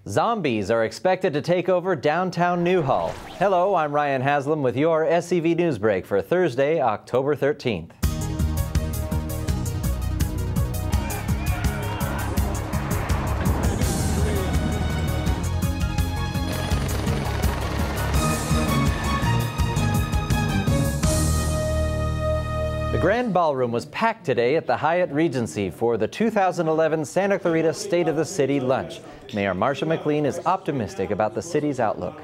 Zombies are expected to take over downtown Newhall. Hello, I'm Ryan Haslam with your SCV NewsBreak for Thursday, October 13th. The Grand Ballroom was packed today at the Hyatt Regency for the 2011 Santa Clarita State of the City Lunch. Mayor Marsha McLean is optimistic about the city's outlook.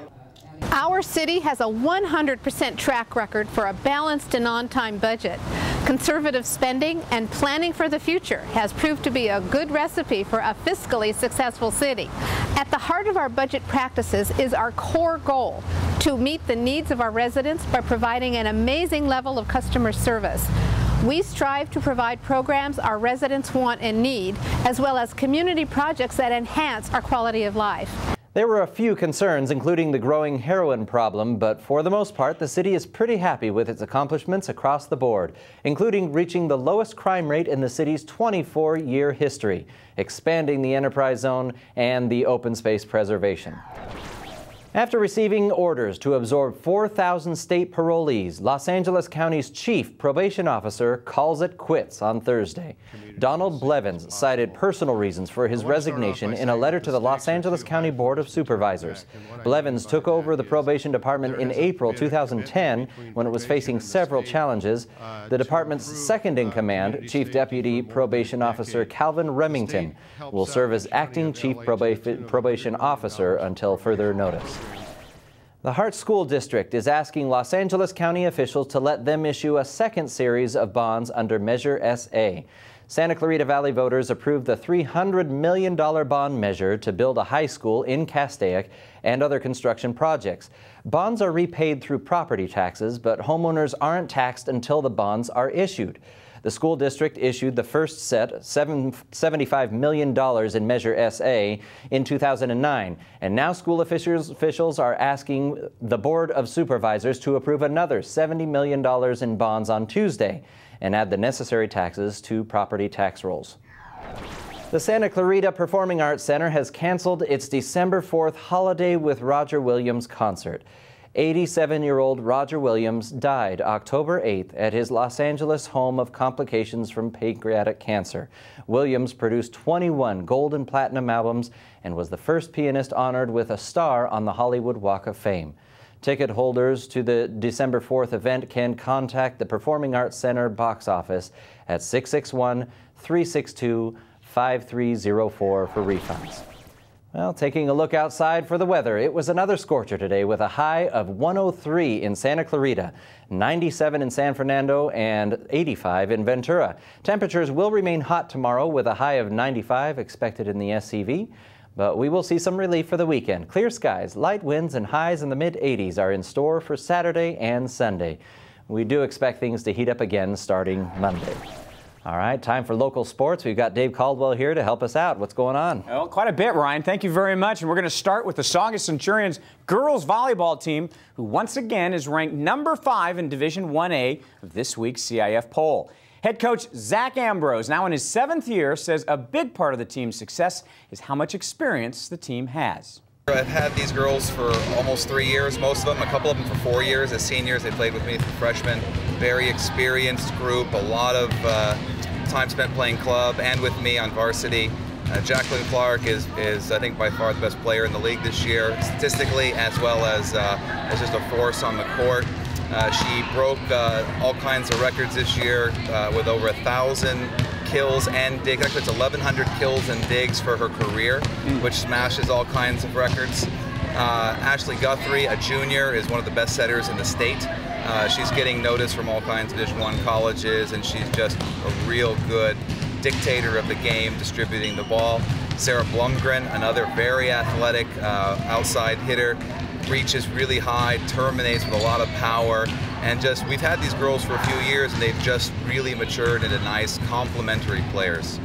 Our city has a 100% track record for a balanced and on-time budget. Conservative spending and planning for the future has proved to be a good recipe for a fiscally successful city. At the heart of our budget practices is our core goal: to meet the needs of our residents by providing an amazing level of customer service. We strive to provide programs our residents want and need, as well as community projects that enhance our quality of life. There were a few concerns, including the growing heroin problem, but for the most part, the city is pretty happy with its accomplishments across the board, including reaching the lowest crime rate in the city's 24-year history, expanding the enterprise zone, and the open space preservation. After receiving orders to absorb 4,000 state parolees, Los Angeles County's chief probation officer calls it quits on Thursday. Donald Blevins cited personal reasons for his resignation in a letter to the Los Angeles County Board of Supervisors. Blevins took over the probation department in April 2010 when it was facing several challenges. The department's second-in-command, Chief Deputy Probation Officer Calvin Remington, will serve as acting chief probation officer until further notice. The Hart School District is asking Los Angeles County officials to let them issue a second series of bonds under Measure SA. Santa Clarita Valley voters approved the $300 million bond measure to build a high school in Castaic and other construction projects. Bonds are repaid through property taxes, but homeowners aren't taxed until the bonds are issued. The school district issued the first set, $75 million in Measure SA, in 2009, and now school officials are asking the Board of Supervisors to approve another $70 million in bonds on Tuesday and add the necessary taxes to property tax rolls. The Santa Clarita Performing Arts Center has canceled its December 4th Holiday with Roger Williams concert. 87-year-old Roger Williams died October 8th at his Los Angeles home of complications from pancreatic cancer. Williams produced 21 gold and platinum albums and was the first pianist honored with a star on the Hollywood Walk of Fame. Ticket holders to the December 4th event can contact the Performing Arts Center box office at 661-362-5304 for refunds. Well, taking a look outside for the weather, it was another scorcher today with a high of 103 in Santa Clarita, 97 in San Fernando, and 85 in Ventura. Temperatures will remain hot tomorrow with a high of 95 expected in the SCV, but we will see some relief for the weekend. Clear skies, light winds, and highs in the mid-80s are in store for Saturday and Sunday. We do expect things to heat up again starting Monday. All right, time for local sports. We've got Dave Caldwell here to help us out. What's going on? Well, quite a bit, Ryan. Thank you very much. And we're going to start with the Saugus Centurions girls volleyball team, who once again is ranked number 5 in Division 1A of this week's CIF poll. Head coach Zach Ambrose, now in his 7th year, says a big part of the team's success is how much experience the team has. I've had these girls for almost 3 years, most of them, a couple of them for 4 years. As seniors, they played with me for freshmen. Very experienced group, a lot of time spent playing club and with me on varsity. Jacqueline Clark is I think by far the best player in the league this year, statistically, as well as just a force on the court. She broke all kinds of records this year with over 1,000 kills and digs. Actually, it's 1,100 kills and digs for her career, which smashes all kinds of records. Ashley Guthrie, a junior, is one of the best setters in the state. She's getting notice from all kinds of Division I colleges, and she's just a real good dictator of the game, distributing the ball. Sarah Blumgren, another very athletic outside hitter, reaches really high, terminates with a lot of power, and just we've had these girls for a few years, and they've just really matured into nice complementary players.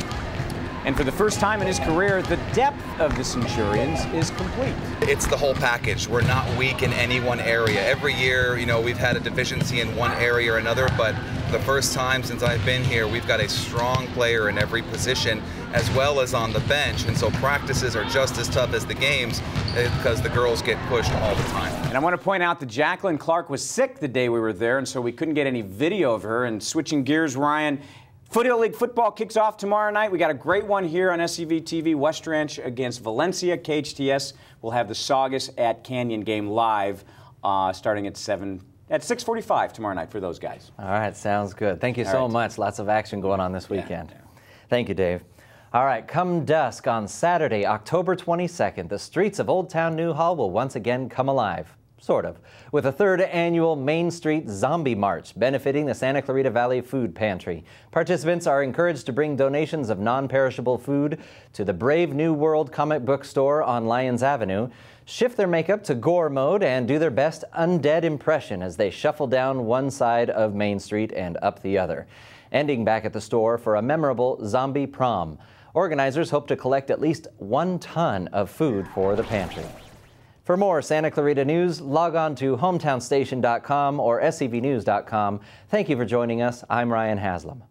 And for the first time in his career, the depth of the Centurions is complete. It's the whole package. We're not weak in any one area. Every year, you know, we've had a deficiency in one area or another, but the first time since I've been here, we've got a strong player in every position as well as on the bench. And so practices are just as tough as the games because the girls get pushed all the time. And I want to point out that Jacqueline Clark was sick the day we were there, and so we couldn't get any video of her. And switching gears, Ryan, Foothill League football kicks off tomorrow night. We got a great one here on SCV TV. West Ranch against Valencia. KHTS will have the Saugus at Canyon game live starting at 6:45 tomorrow night for those guys. All right, sounds good. Thank you so much. Lots of action going on this weekend. Yeah. Thank you, Dave. All right, come dusk on Saturday, October 22nd, the streets of Old Town Newhall will once again come alive. Sort of, with a third annual Main Street Zombie March benefiting the Santa Clarita Valley Food Pantry. Participants are encouraged to bring donations of non-perishable food to the Brave New World comic book store on Lyons Avenue, shift their makeup to gore mode, and do their best undead impression as they shuffle down one side of Main Street and up the other, ending back at the store for a memorable zombie prom. Organizers hope to collect at least 1 ton of food for the pantry. For more Santa Clarita news, log on to hometownstation.com or scvnews.com. Thank you for joining us. I'm Ryan Haslam.